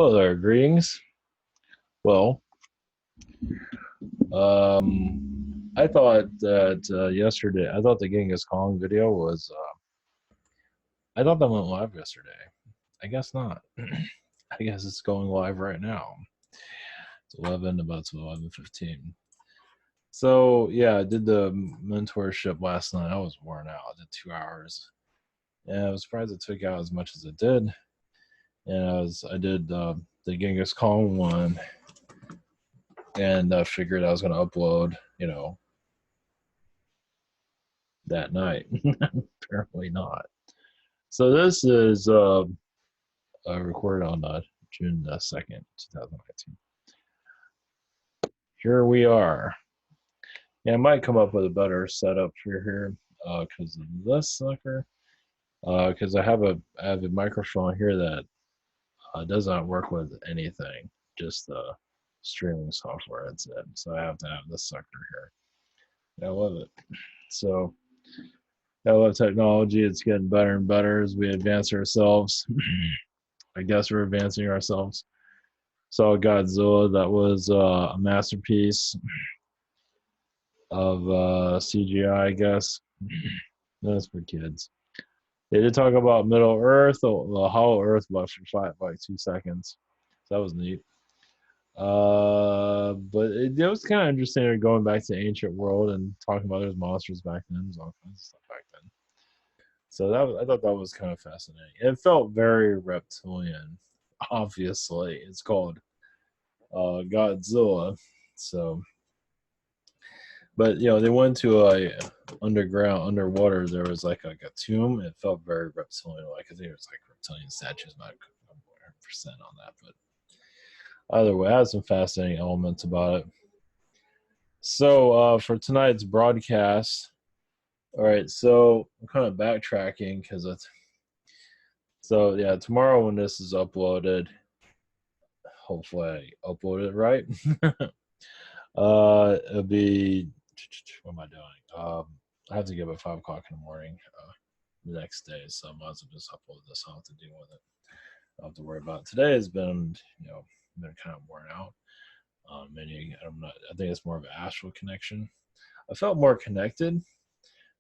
Hello there, greetings. Well, I thought that yesterday, I thought the Genghis Kong video was, I thought that went live yesterday. I guess not. I guess it's going live right now. It's 11, about to 11:15. So, yeah, I did the mentorship last night. I was worn out. I did 2 hours. And I was surprised it took out as much as it did. And I did the Genghis Kong one, and I figured I was going to upload, that night. Apparently not. So this is recorded on June 2nd, 2019. Here we are. Yeah, I might come up with a better setup for here because of this sucker. Because I have a microphone here that does not work with anything, just the streaming software. That's it. So I have to have this sucker here. I love it. So I love technology. It's getting better and better as we advance ourselves. I guess we're advancing ourselves. Saw Godzilla, that was a masterpiece of CGI, I guess. That's for kids. They did talk about Middle Earth, the Hollow Earth, about for like 2 seconds. So that was neat. But it was kind of interesting going back to the ancient world and talking about those monsters back then. There's all kinds of stuff back then. So I thought that was kind of fascinating. It felt very reptilian. Obviously, it's called Godzilla. So, but they went to a underwater. There was like a tomb. It felt very reptilian-like. I think it was like reptilian statues. Not 100% on that, but either way, I had some fascinating elements about it. So for tonight's broadcast, all right. So I'm kind of backtracking because it's. So yeah, tomorrow when this is uploaded, hopefully I upload it right. It'll be, what am I doing? I have to get up at 5 o'clock in the morning the next day, so I might as well just upload this. I don't have to deal with it. I don't have to worry about it. Today has been, been kind of worn out. Meaning I think it's more of an astral connection. I felt more connected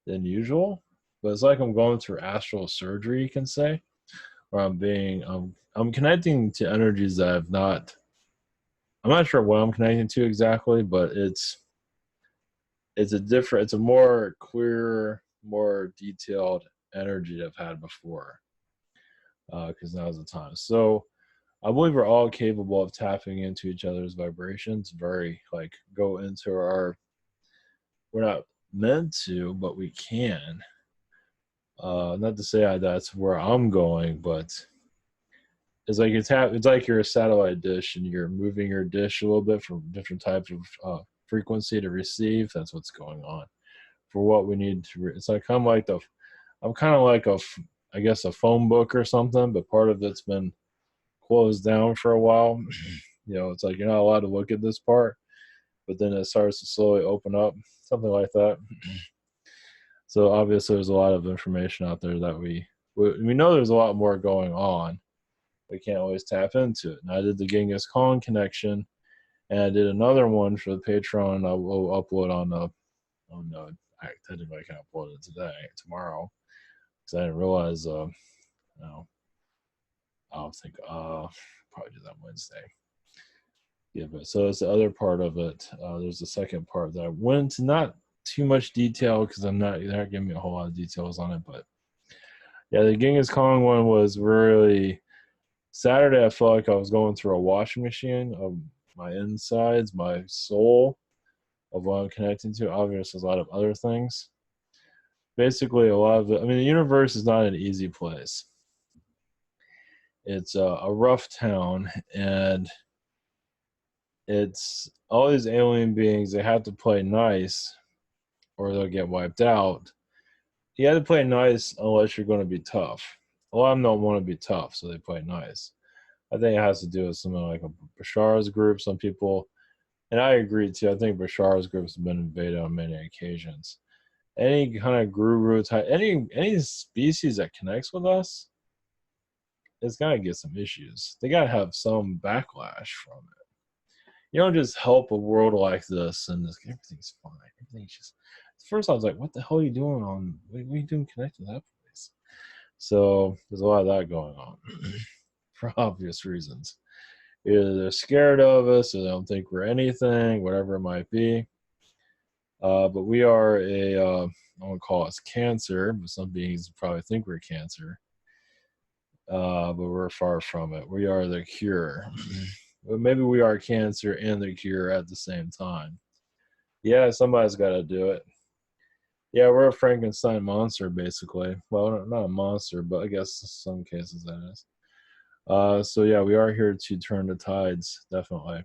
than usual, but it's like I'm going through astral surgery, you can say, where I'm connecting to energies that I'm not sure what I'm connecting to exactly, but it's a more clear, more detailed energy that I've had before, because now's the time. So I believe we're all capable of tapping into each other's vibrations. Go into we're not meant to, but we can. Not to say that's where I'm going, but it's like you're a satellite dish and you're moving your dish a little bit from different types of frequency to receive. That's what's going on for what we need to. It's like I'm kind of like I guess a phone book or something, but part of it's been closed down for a while. It's like you're not allowed to look at this part, but then it starts to slowly open up, something like that. So obviously there's a lot of information out there that we know there's a lot more going on. We can't always tap into it. And I did the Genghis Khan connection, and I did another one for the Patreon. I will upload technically I can upload it tomorrow, because I didn't realize. I'll think probably do that Wednesday. Yeah, but so it's the other part of it. There's the second part that I went into not too much detail because they're not giving me a whole lot of details on it. But yeah, the Genghis Khan one was really Saturday. I felt like I was going through a washing machine of my insides, my soul, of what I'm connecting to. Obviously, there's a lot of other things. Basically, a lot of it. I mean, the universe is not an easy place. It's a rough town, and it's all these alien beings. They have to play nice or they'll get wiped out. You have to play nice unless you're going to be tough. A lot of them don't want to be tough, so they play nice. I think it has to do with something like a Bashar's group. Some people, and I agree too, I think Bashar's group has been invaded on many occasions. Any kind of guru type, any species that connects with us, it's got to get some issues. They got to have some backlash from it. You don't just help a world like this and this, everything's fine. Everything's just. At first, I was like, "What the hell are you doing on? What are you doing connected to that place?" So there's a lot of that going on for obvious reasons. Either they're scared of us, or they don't think we're anything, whatever it might be. But we are I won't call us cancer, but some beings probably think we're cancer. But we're far from it. We are the cure. Well, maybe we are cancer and the cure at the same time. Yeah, somebody's got to do it. Yeah, we're a Frankenstein monster, basically. Well, not a monster, but I guess in some cases that is. So yeah, we are here to turn the tides, definitely.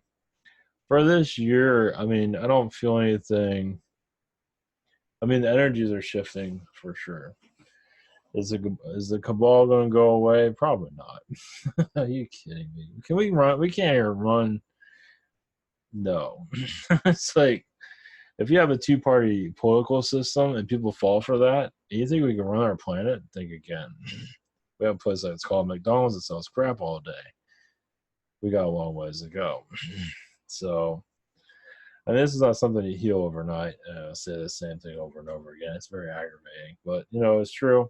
For this year, I mean, I don't feel anything. I mean, the energies are shifting for sure. Is the cabal going to go away? Probably not. Are you kidding me? Can we run? We can't even run. No. It's like if you have a two-party political system and people fall for that, and you think we can run our planet? Think again. We have a place that's called McDonald's that sells crap all day. We got a long ways to go. So, and this is not something you heal overnight. Say the same thing over and over again. It's very aggravating, but it's true.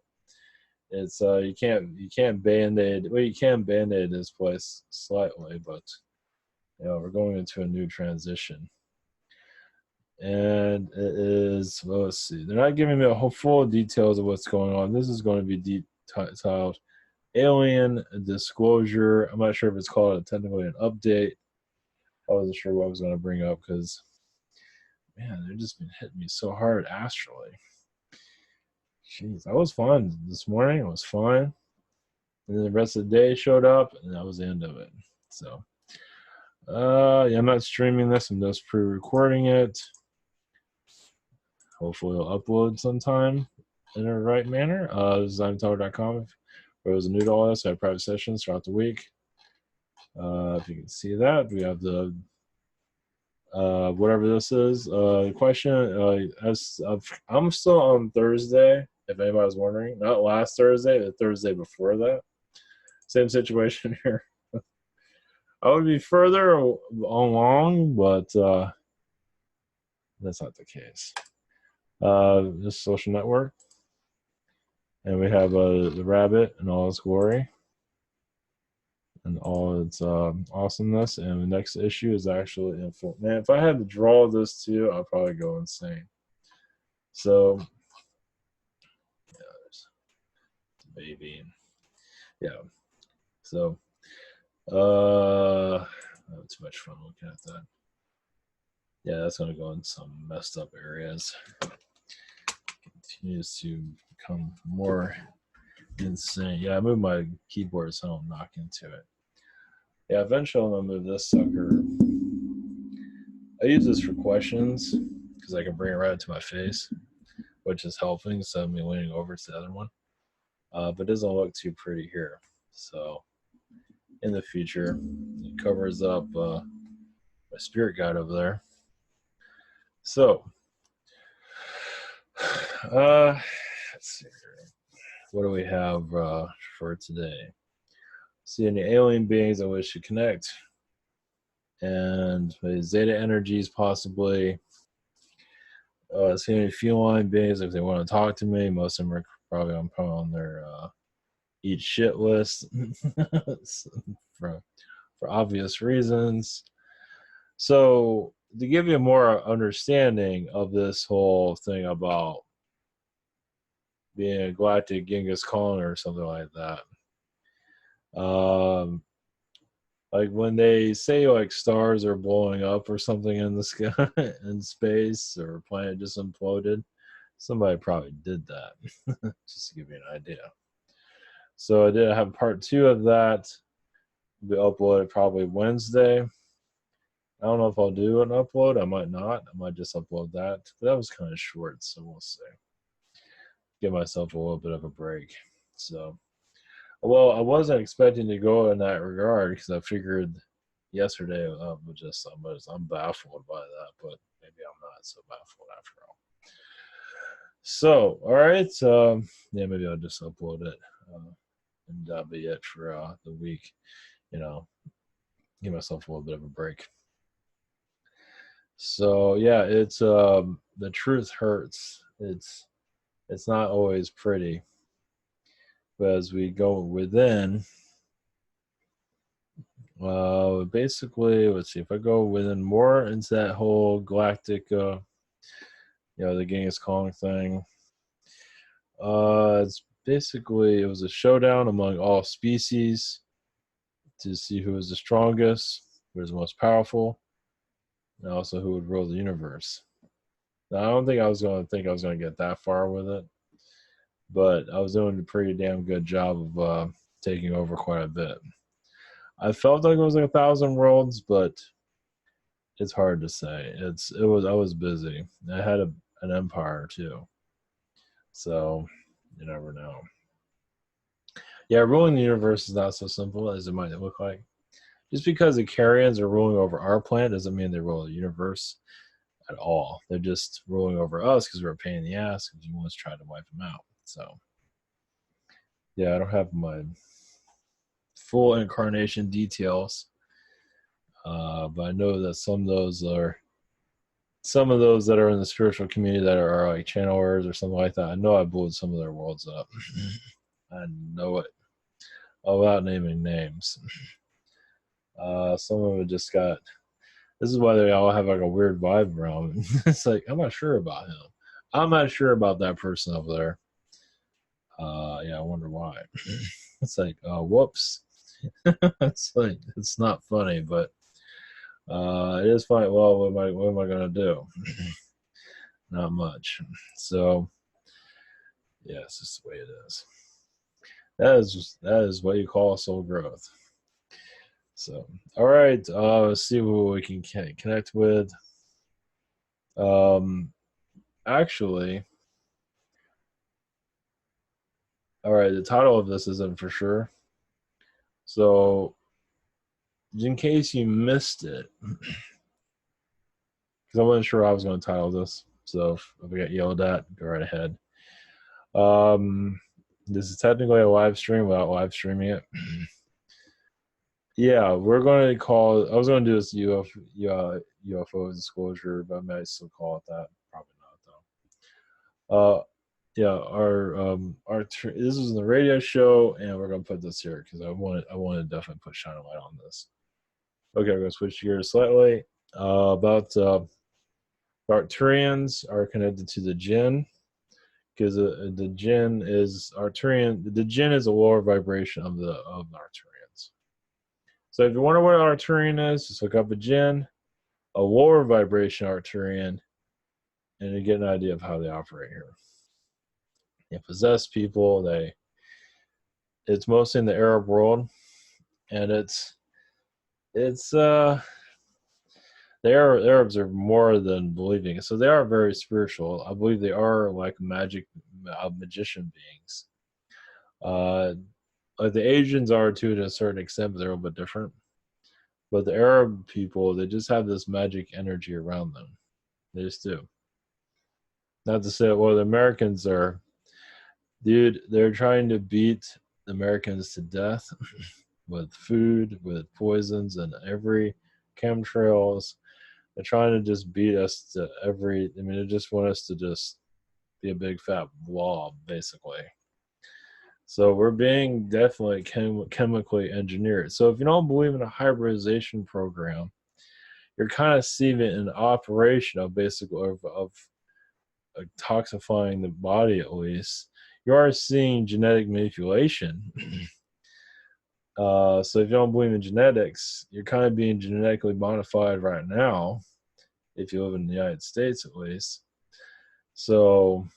It's you can't band-aid. Well, you can band-aid this place slightly, but we're going into a new transition, and it is. Well, let's see. They're not giving me a whole full details of what's going on. This is going to be detailed alien disclosure. I'm not sure if it's called technically an update. I wasn't sure what I was going to bring up because, man, they've just been hitting me so hard astrally. Jeez, I was fine this morning. I was fine. And then the rest of the day showed up, and that was the end of it. So, yeah, I'm not streaming this. I'm just pre-recording it. Hopefully, it'll upload sometime in a right manner. DesignTower.com. For those new to all this, I have private sessions throughout the week. If you can see that, we have the whatever this is. Question. I'm still on Thursday. If anybody was wondering, not last Thursday, the Thursday before that. Same situation here. I would be further along, but that's not the case. This social network, and we have the rabbit in all its glory and all its awesomeness. And the next issue is actually in full. Man, if I had to draw this too, I'd probably go insane. So, yeah, there's the baby. Yeah. So, too much fun looking at that. Yeah, that's going to go in some messed up areas. Continues to become more insane. Yeah, I moved my keyboard so I don't knock into it. Yeah, eventually I'm going to move this sucker. I use this for questions because I can bring it right to my face, which is helping. So I'm leaning over to the other one. But it doesn't look too pretty here. So in the future, it covers up my spirit guide over there. So, let's see here. What do we have for today? See any alien beings I wish to connect, and Zeta energies possibly. See any feline beings if they want to talk to me. Most of them are probably on their eat shit list for obvious reasons. So to give you more understanding of this whole thing about being a galactic Genghis Khan or something like that. Like when they say like stars are blowing up or something in the sky in space or a planet just imploded, somebody probably did that. Just to give you an idea. So I did have part 2 of that. Be uploaded probably Wednesday. I don't know if I'll do an upload. I might not. I might just upload that. But that was kind of short, so we'll see. Give myself a little bit of a break. So, well, I wasn't expecting to go in that regard because I figured yesterday I'm baffled by that, but maybe I'm not so baffled after all. So, all right. Yeah, maybe I'll just upload it. and that'll be it for the week. You know, give myself a little bit of a break. So yeah, it's the truth hurts. It's not always pretty, but as we go within, basically, let's see if I go within more into that whole galactic, the Genghis Khan thing. It's basically it was a showdown among all species to see who was the strongest, who was the most powerful, and also who would rule the universe. Now, I don't think I was going to get that far with it, but I was doing a pretty damn good job of taking over quite a bit. I felt like it was like 1,000 worlds, but it's hard to say. I was busy. I had an empire too, so you never know. Yeah, ruling the universe is not so simple as it might look like. Just because the Carians are ruling over our planet doesn't mean they rule the universe at all. They're just ruling over us because we're a pain in the ass because you once tried to wipe them out. So, yeah, I don't have my full incarnation details, but I know that some of those that are in the spiritual community that are like channelers or something like that. I know I blew some of their worlds up. I know it, without naming names. Some of it just got. This is why they all have like a weird vibe around them. It's like I'm not sure about him. I'm not sure about that person over there. Yeah, I wonder why. It's like, whoops. It's like it's not funny, but it is funny. Well, what am I gonna do? Not much. So yeah, it's just the way it is. That is what you call soul growth. So all right, let's see what we can connect with. Actually, all right, the title of this isn't for sure. So, in case you missed it, because I wasn't sure how I was going to title this, so if I get yelled at, go right ahead. This is technically a live stream without live streaming it. Yeah, we're going to call. I was going to do this UFO disclosure, but I might still call it that. Probably not though. Yeah, our this is the radio show, and we're gonna put this here because I want to definitely put shine a light on this. Okay, we're gonna switch gears slightly. About Arcturians are connected to the Jinn because the Jinn is Arcturian. The Jinn is a lower vibration of the Arcturians. So if you wonder what an Arcturian is, just look up a Jinn, a lower vibration Arcturian, and you get an idea of how they operate here. They possess people. It's mostly in the Arab world, and the Arabs are more than believing, so they are very spiritual. I believe they are like magician beings. Like the Asians are too, to a certain extent, but they're a little bit different. But the Arab people, they just have this magic energy around them. They just do. Not to say, well, the Americans are, dude, they're trying to beat the Americans to death with food, with poisons, and every chemtrails. They're trying to just beat us to every. I mean, they just want us to just be a big fat blob, basically. So we're being definitely chemically engineered. So if you don't believe in a hybridization program, you're kind of seeing an operation of basically of toxifying the body. At least you are seeing genetic manipulation. So if you don't believe in genetics, you're kind of being genetically modified right now, if you live in the United States at least. So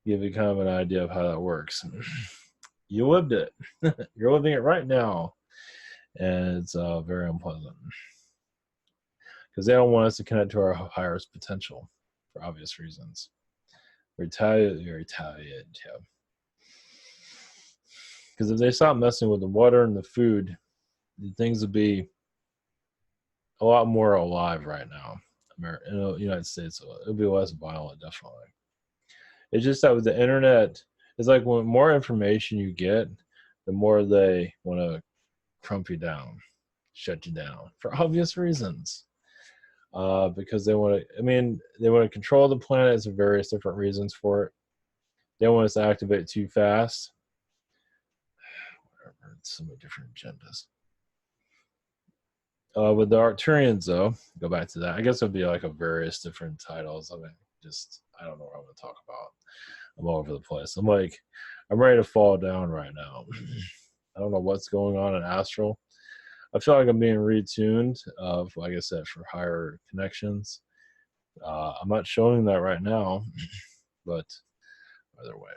give you kind of an idea of how that works. You lived it. You're living it right now. And it's very unpleasant. Because they don't want us to connect to our highest potential for obvious reasons. Retaliate. Yeah. Because if they stop messing with the water and the food, things would be a lot more alive right now. In the United States, it would be less violent, definitely. It's just that with the internet, it's like when more information you get, the more they want to crump you down, shut you down for obvious reasons. Because they want to, I mean, they want to control the planet for various different reasons for it. They don't want us to activate too fast. Whatever, it's so many different agendas. With the Arcturians, though, go back to that. I guess it'll be like a various different titles. I mean, I don't know what I'm going to talk about. I'm all over the place. I'm ready to fall down right now. I don't know what's going on in astral. I feel like I'm being retuned, like I said, for higher connections. I'm not showing that right now, but either way.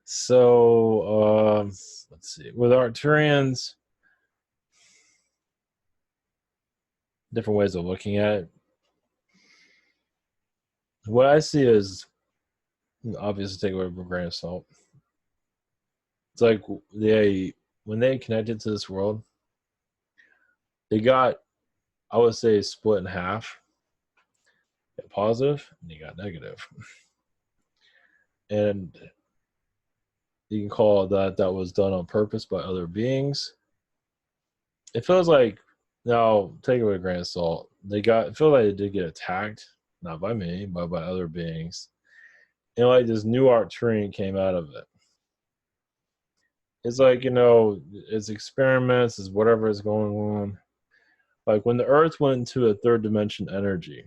So let's see. With Arcturians, different ways of looking at it. What I see is, obviously, take away with a grain of salt. It's like when they connected to this world, they got, I would say, split in half. You got positive and you got negative. And you can call that was done on purpose by other beings. It feels like, now take it with a grain of salt, I feel like they did get attacked, not by me, but by other beings. And like this new Arcturian came out of it. It's like, it's experiments, it's whatever is going on. Like when the Earth went into a third dimension energy,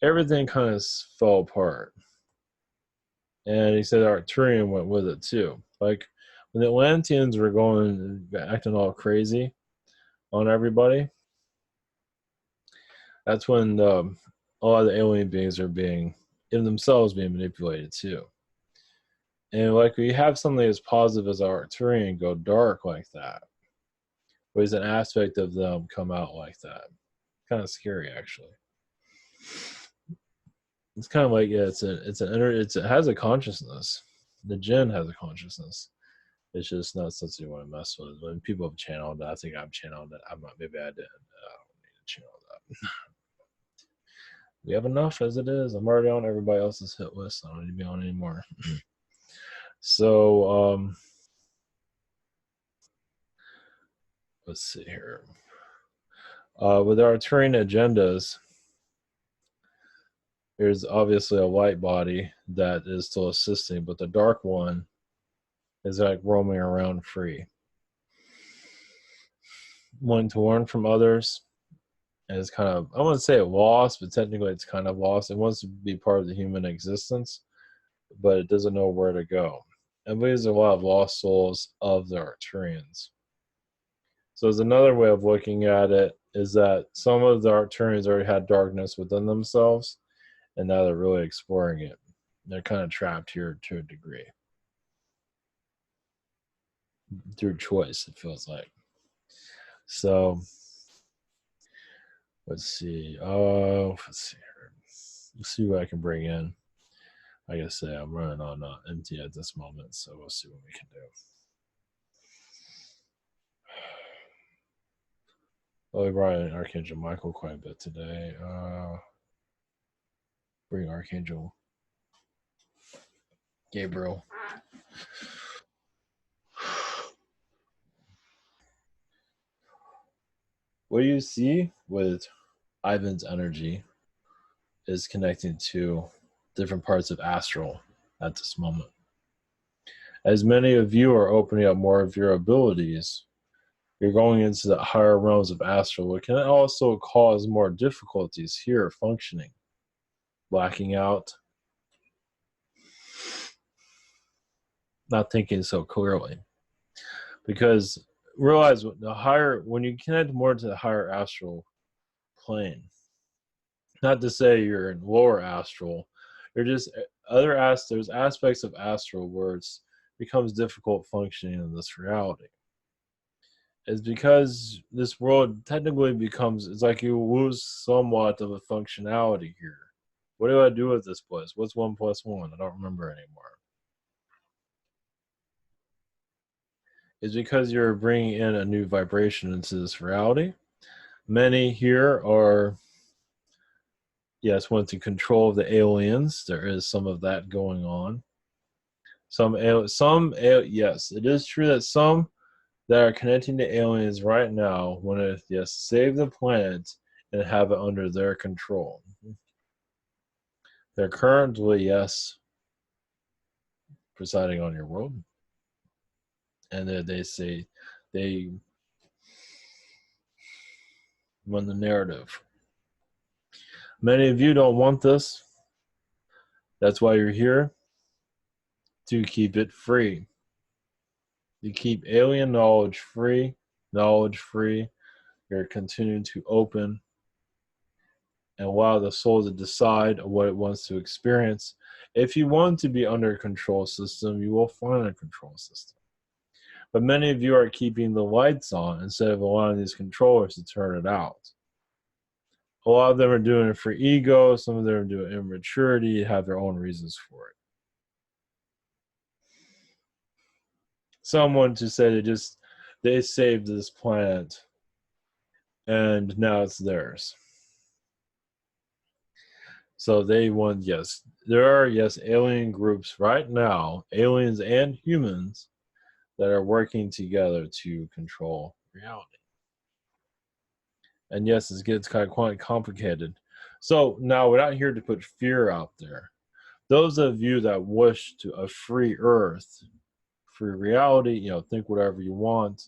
everything kind of fell apart. And he said Arcturian went with it too. Like when the Atlanteans were acting all crazy on everybody, that's when a lot of the alien beings are being manipulated too. And like we have something as positive as Arcturian go dark like that, there's an aspect of them come out like that. Kind of scary, actually. It's kind of like, yeah, it has a consciousness. The Jinn has a consciousness. It's just not something you want to mess with. When people have channeled that, I think I've channeled it. I'm not. Maybe I didn't. I don't need to channel that. We have enough as it is. I'm already on everybody else's hit list. I don't need to be on anymore. So, let's see here. With our Arcturian agendas, there's obviously a light body that is still assisting, but the dark one is like roaming around free, wanting to learn from others. And it's kind of, I wouldn't say lost, but technically it's kind of lost. It wants to be part of the human existence, but it doesn't know where to go. And there's a lot of lost souls of the Arcturians. So there's another way of looking at it, is that some of the Arcturians already had darkness within themselves, and now they're really exploring it. They're kind of trapped here to a degree. Through choice, it feels like. So let's see. Let's see here. Let's see what I can bring in. Like I say, I'm running on empty at this moment, so we'll see what we can do. Well, we brought in Archangel Michael quite a bit today. Bring Archangel Gabriel. What you see with Ivan's energy is connecting to different parts of astral at this moment. As many of you are opening up more of your abilities, you're going into the higher realms of astral, which can also cause more difficulties here functioning, blacking out, not thinking so clearly. Because realize when you connect more to the higher astral plane, not to say you're in lower astral, you're just there's aspects of astral where it becomes difficult functioning in this reality. It's because this world technically it's like you lose somewhat of a functionality here. What do I do with this place? What's 1 + 1? I don't remember anymore. It's because you're bringing in a new vibration into this reality. Many here are, yes, want to control the aliens. There is some of that going on. Yes, it is true that some that are connecting to aliens right now want to, yes, save the planet and have it under their control. They're currently, yes, presiding on your world. And they say they run the narrative. Many of you don't want this. That's why you're here, to keep it free. You keep alien knowledge free, You're continuing to open and allow the soul to decide what it wants to experience. If you want to be under a control system, you will find a control system. But many of you are keeping the lights on instead of allowing these controllers to turn it out. A lot of them are doing it for ego. Some of them are doing immaturity, have their own reasons for it. Someone to say they saved this planet and now it's theirs. So they want, yes, there are, yes, alien groups right now, aliens and humans, that are working together to control reality. And yes, it gets quite complicated. So now we're not here to put fear out there. Those of you that wish to a free earth, free reality, think whatever you want.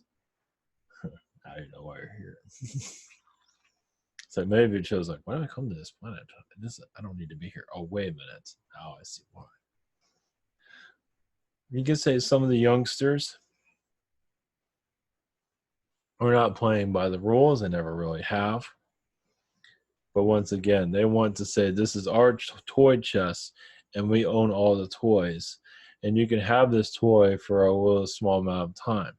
I don't know why you're here. So maybe it shows like, why did I come to this planet? I don't need to be here. Oh, wait a minute. Now I see why. You can say some of the youngsters are not playing by the rules. They never really have. But once again, they want to say, this is our toy chest, and we own all the toys. And you can have this toy for a little small amount of time.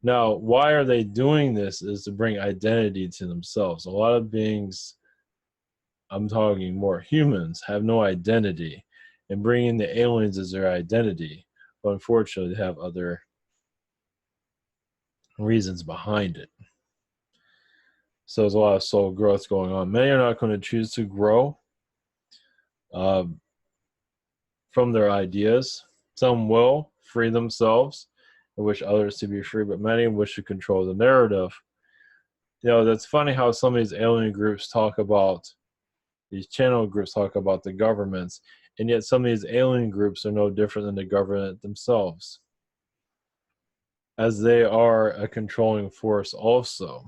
Now, why are they doing this is to bring identity to themselves. A lot of beings, I'm talking more humans, have no identity. And bringing the aliens as their identity. But unfortunately, they have other reasons behind it. So there's a lot of soul growth going on. Many are not going to choose to grow from their ideas. Some will free themselves and wish others to be free, but many wish to control the narrative. That's funny how some of these alien groups talk about, these channel groups talk about the governments, and yet some of these alien groups are no different than the government themselves, as they are a controlling force also.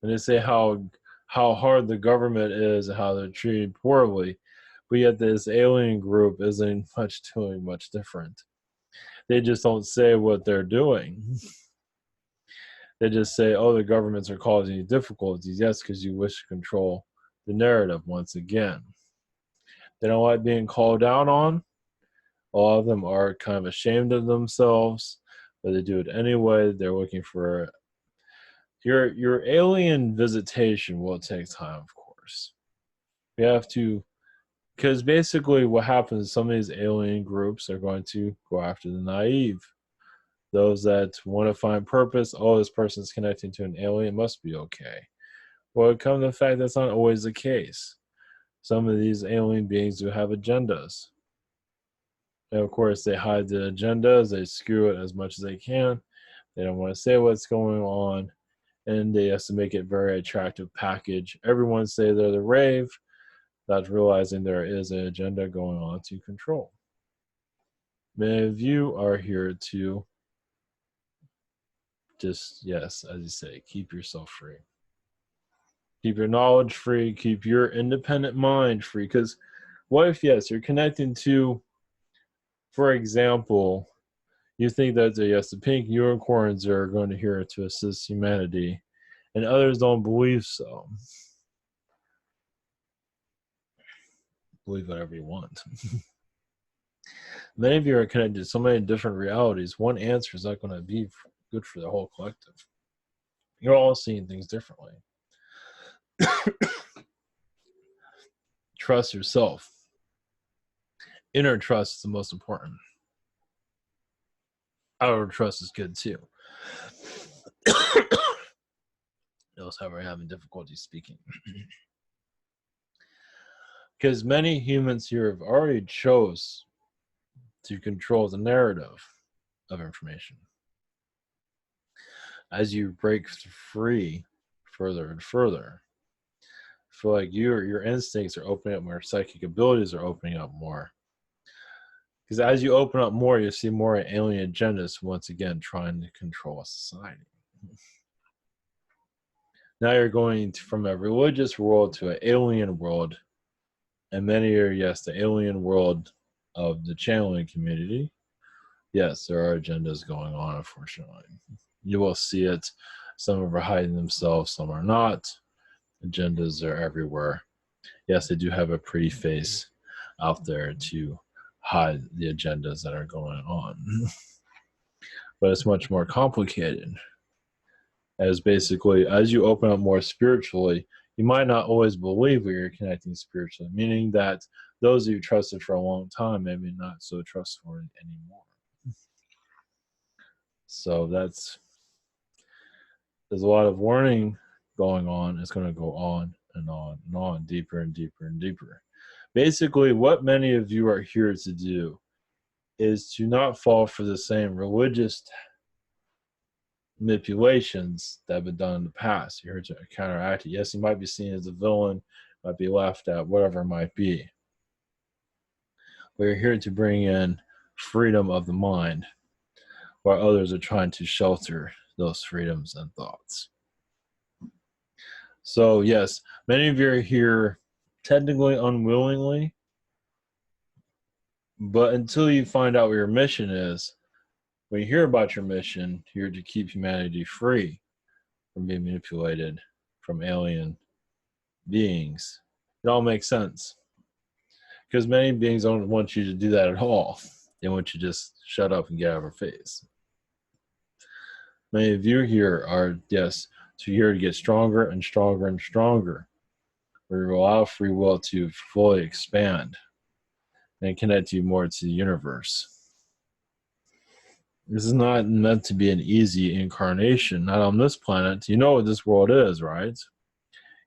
And they say how hard the government is and how they're treated poorly, but yet this alien group isn't doing much different. They just don't say what they're doing. They just say, oh, the governments are causing you difficulties. Yes, because you wish to control the narrative once again. They don't like being called out on. A lot of them are kind of ashamed of themselves, but they do it anyway. They're looking for your alien visitation will take time, of course. We have to, because basically what happens is some of these alien groups are going to go after the naive. Those that want to find purpose, oh, this person's connecting to an alien, must be okay. Well, it comes to the fact that's not always the case. Some of these alien beings do have agendas. And of course, they hide the agendas, they screw it as much as they can. They don't want to say what's going on. And they have to make it a very attractive package. Everyone say they're the rave, not realizing there is an agenda going on to control. Many of you are here to just, yes, as you say, keep yourself free. Keep your knowledge free, keep your independent mind free. Because what if, yes, you're connecting to, for example, you think that the pink unicorns are going to here to assist humanity, and others don't believe so. Believe whatever you want. Many of you are connected to so many different realities. One answer is not going to be good for the whole collective. You're all seeing things differently. Trust yourself. Inner trust is the most important. Outer trust is good too. Notice how we're having difficulty speaking. Because many humans here have already chose to control the narrative of information. As you break free further and further, I feel like your instincts are opening up more, psychic abilities are opening up more. Because as you open up more, you see more alien agendas once again trying to control society. Now you're going from a religious world to an alien world, and many are, yes, the alien world of the channeling community. Yes, there are agendas going on, unfortunately. You will see it. Some are hiding themselves, some are not. Agendas are everywhere. Yes, they do have a pretty face out there to hide the agendas that are going on. But it's much more complicated. As basically, as you open up more spiritually, you might not always believe where you're connecting spiritually, meaning that those you trusted for a long time maybe not so trustworthy anymore. So there's a lot of warning going on. It's going to go on and on and on, deeper and deeper and deeper. Basically, what many of you are here to do is to not fall for the same religious manipulations that have been done in the past. You're here to counteract it. Yes, you might be seen as a villain, might be laughed at, whatever it might be. But you're here to bring in freedom of the mind, while others are trying to shelter those freedoms and thoughts. So yes, many of you are here technically unwillingly, but until you find out what your mission is, when you hear about your mission, you're to keep humanity free from being manipulated from alien beings. It all makes sense. Because many beings don't want you to do that at all. They want you to just shut up and get out of our face. Many of you here are, yes, so you're here to get stronger and stronger and stronger. We allow free will to fully expand and connect you more to the universe. This is not meant to be an easy incarnation, not on this planet. You know what this world is, right?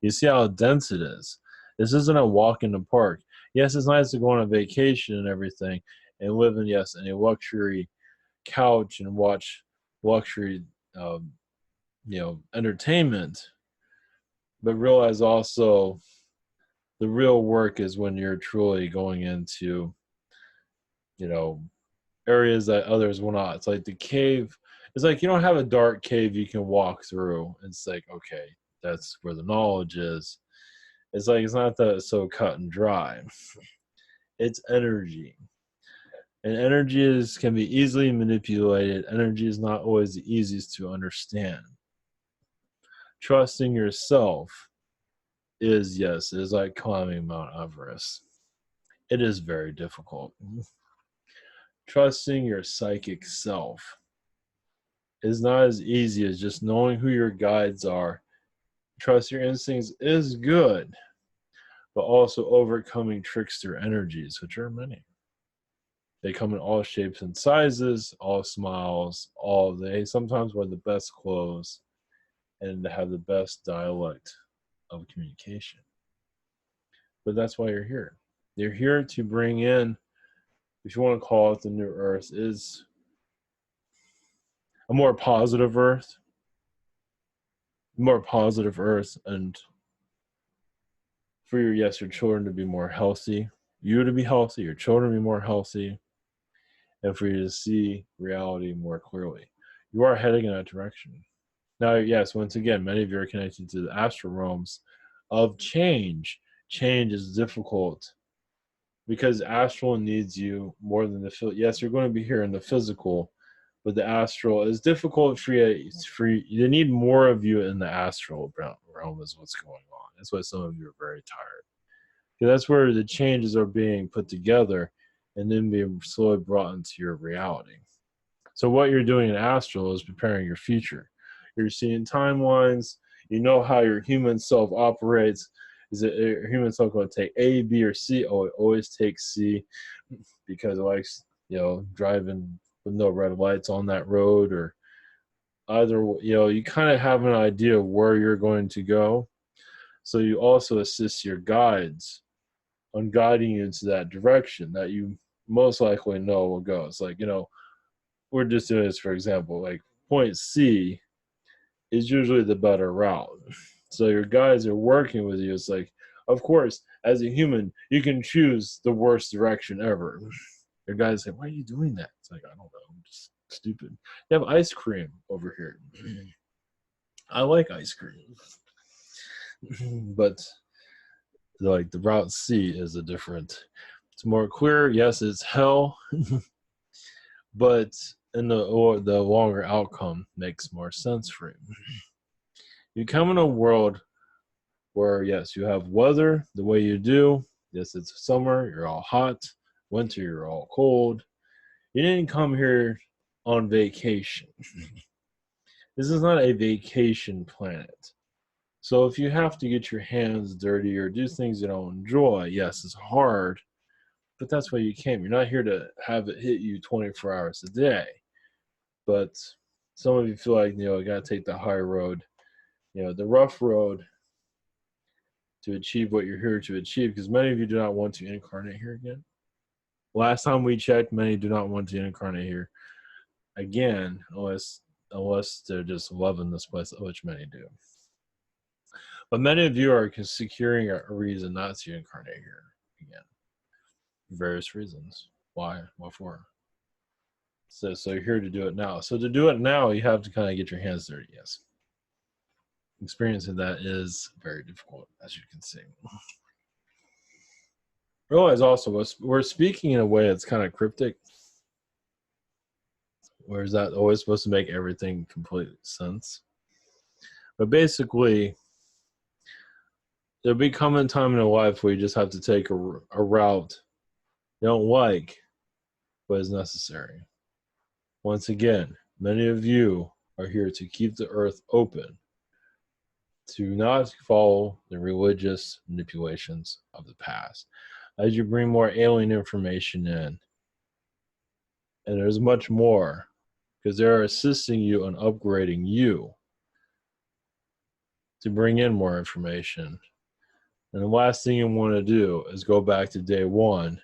You see how dense it is. This isn't a walk in the park. Yes, it's nice to go on a vacation and everything and live in, yes, in a luxury couch and watch luxury, entertainment. But realize also the real work is when you're truly going into, areas that others will not. It's like the cave. It's like you don't have a dark cave you can walk through. It's like, okay, that's where the knowledge is. It's like it's not that it's so cut and dry. It's energy. And energy can be easily manipulated. Energy is not always the easiest to understand. Trusting yourself is like climbing Mount Everest. It is very difficult. Trusting your psychic self is not as easy as just knowing who your guides are. Trust your instincts is good, but also overcoming trickster energies, which are many. They come in all shapes and sizes, all smiles, they sometimes wear the best clothes and have the best dialect of communication. But that's why you're here. You're here to bring in, if you want to call it the new earth, is a more positive earth, and for your children to be more healthy, you to be healthy, your children to be more healthy, and for you to see reality more clearly. You are heading in that direction. Now, yes, once again, many of you are connected to the astral realms of change. Change is difficult because astral needs you more than the physical. Yes, you're going to be here in the physical, but the astral is difficult for you. You need more of you in the astral realm is what's going on. That's why some of you are very tired. Because that's where the changes are being put together and then being slowly brought into your reality. So what you're doing in astral is preparing your future. You're seeing timelines. You know how your human self operates. Is it your human self going to take A, B, or C? Oh, it always takes C because it likes, driving with no red lights on that road, or either, you kind of have an idea of where you're going to go. So you also assist your guides on guiding you into that direction that you most likely know will go. It's like, we're just doing this for example. Like point C is usually the better route. So your guys are working with you. It's like, of course, as a human, you can choose the worst direction ever. Your guys say, why are you doing that? It's like, I don't know. I'm just stupid. You have ice cream over here. I like ice cream. But like the route C is a different, it's more clear. Yes, it's hell, but in the longer outcome makes more sense for you. You come in a world where yes, you have weather the way you do. Yes, it's summer, you're all hot. Winter, you're all cold. You didn't come here on vacation. This is not a vacation planet. So if you have to get your hands dirty or do things you don't enjoy, yes, it's hard, but that's why you came. You're not here to have it hit you 24 hours a day. But some of you feel like, you got to take the high road, the rough road to achieve what you're here to achieve, because many of you do not want to incarnate here again. Last time we checked, many do not want to incarnate here again, unless they're just loving this place, which many do. But many of you are securing a reason not to incarnate here again. Various reasons. Why? What for? So you're here to do it now. So to do it now, you have to kind of get your hands dirty, yes. Experiencing that is very difficult, as you can see. Realize also, we're speaking in a way that's kind of cryptic. Or is that always supposed to make everything complete sense? But basically, there'll be coming time in your life where you just have to take a route you don't like, but is necessary. Once again, many of you are here to keep the earth open, to not follow the religious manipulations of the past. As you bring more alien information in, and there's much more, because they're assisting you in upgrading you to bring in more information. And the last thing you want to do is go back to day one,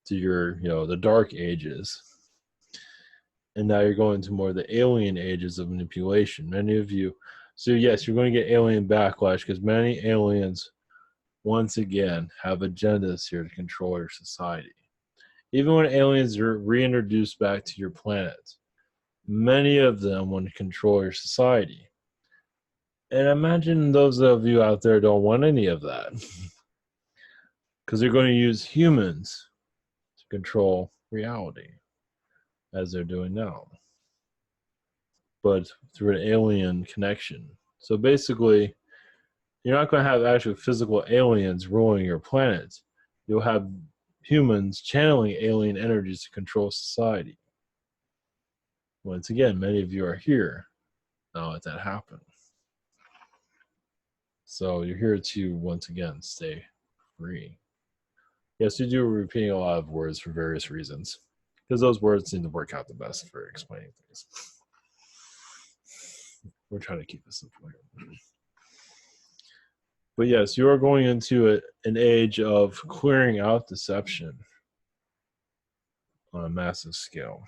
to your, the dark ages. And now you're going to more the alien ages of manipulation. Many of you, so yes, you're going to get alien backlash because many aliens, once again, have agendas here to control your society. Even when aliens are reintroduced back to your planet, many of them want to control your society. And imagine those of you out there don't want any of that. Because they're going to use humans to control reality, as they're doing now, but through an alien connection. So basically, you're not going to have actual physical aliens ruling your planet. You'll have humans channeling alien energies to control society. Once again, many of you are here now let that happen. So you're here to, once again, stay free. Yes, you do repeating a lot of words for various reasons, because those words seem to work out the best for explaining things. We're trying to keep this simple here. But yes, you are going into an age of clearing out deception on a massive scale.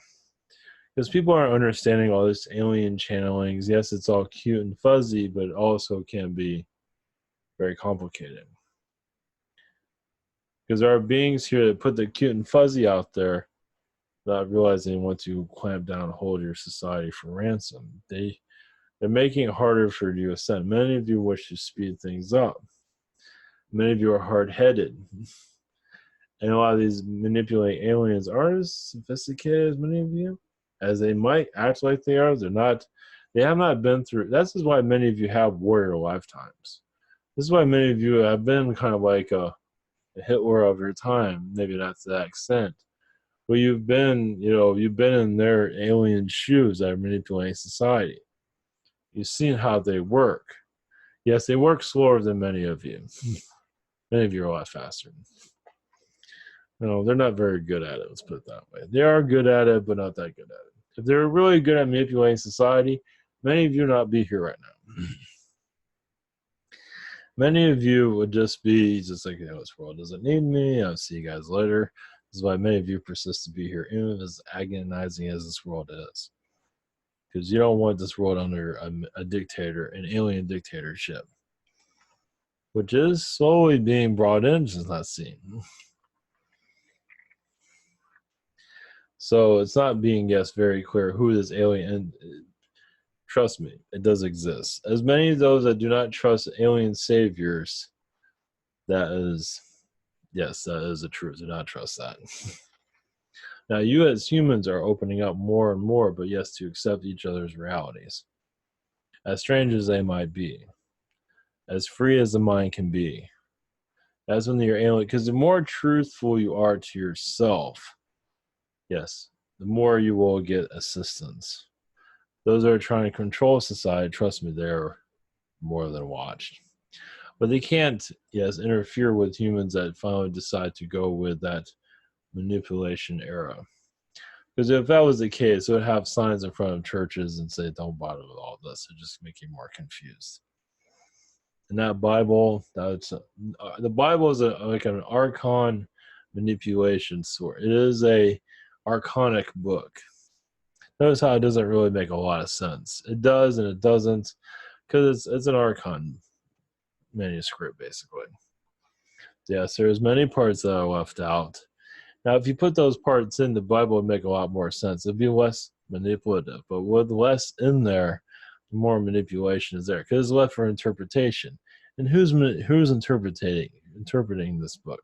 Because people aren't understanding all this alien channelings. Yes, it's all cute and fuzzy, but it also can be very complicated. Because there are beings here that put the cute and fuzzy out there without realizing they want to clamp down and hold your society for ransom. They're making it harder for you to ascend. Many of you wish to speed things up. Many of you are hard-headed. And a lot of these manipulating aliens aren't as sophisticated as many of you, as they might act like they are. They have not been through. This is why many of you have warrior lifetimes. This is why many of you have been kind of like a Hitler of your time, maybe not to that extent. But you've been in their alien shoes that are manipulating society. You've seen how they work. Yes, they work slower than many of you. Many of you are a lot faster. They're not very good at it, let's put it that way. They are good at it, but not that good at it. If they were really good at manipulating society, many of you would not be here right now. Many of you would just be like, this world doesn't need me. I'll see you guys later. This is why many of you persist to be here, even as agonizing as this world is. Because you don't want this world under a dictator, an alien dictatorship, which is slowly being brought in, just not seen. So it's not being, yes, very clear who this alien, and trust me, it does exist. As many of those that do not trust alien saviors, that is, yes, that is the truth. Do not trust that. Now, you as humans are opening up more and more, but yes, to accept each other's realities, as strange as they might be, as free as the mind can be. That's when you're alien, because the more truthful you are to yourself, yes, the more you will get assistance. Those that are trying to control society, trust me, they're more than watched. But they can't, yes, interfere with humans that finally decide to go with that manipulation era. Because if that was the case, it would have signs in front of churches and say, don't bother with all this. It just make you more confused. And that Bible, the Bible is like an archon manipulation sword. It is a archonic book. Notice how it doesn't really make a lot of sense. It does and it doesn't, because it's an archon manuscript, basically. Yes, there's many parts that are left out. Now, if you put those parts in, the Bible would make a lot more sense. It'd be less manipulative, but with less in there, the more manipulation is there because it's left for interpretation. And who's interpreting this book?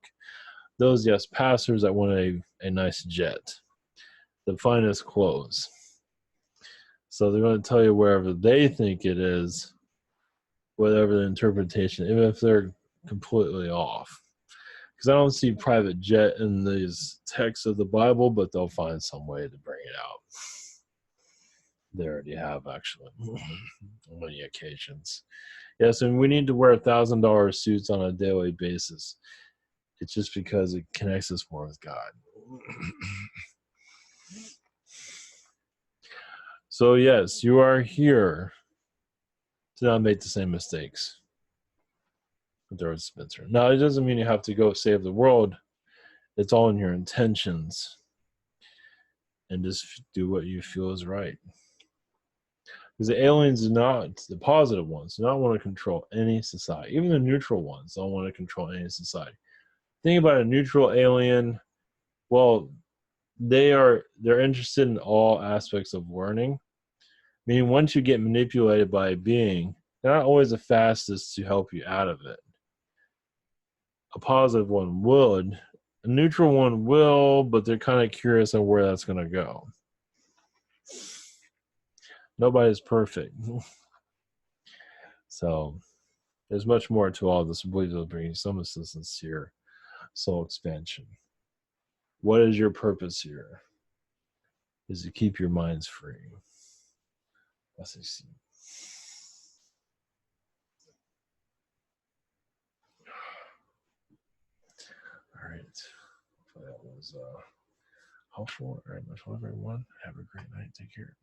Those, yes, pastors that want a nice jet, the finest clothes. So they're going to tell you wherever they think it is, whatever the interpretation, even if they're completely off. Because I don't see private jet in these texts of the Bible, but they'll find some way to bring it out. They already have, actually, on many occasions. Yes, and we need to wear $1,000 suits on a daily basis. It's just because it connects us more with God. So, yes, you are here to not make the same mistakes. George Spencer. Now, it doesn't mean you have to go save the world. It's all in your intentions. And just do what you feel is right. Because the aliens do not, the positive ones, do not want to control any society. Even the neutral ones don't want to control any society. Think about a neutral alien. Well, they're interested in all aspects of learning. Meaning once you get manipulated by a being, they're not always the fastest to help you out of it. A positive one would. A neutral one will, but they're kind of curious on where that's going to go. Nobody's perfect. So there's much more to all this. I believe it'll bring some assistance to your soul expansion. What is your purpose here? Is to keep your minds free. That's what I see. All right. Hopefully that was helpful. All right, much love, everyone. Have a great night. Take care.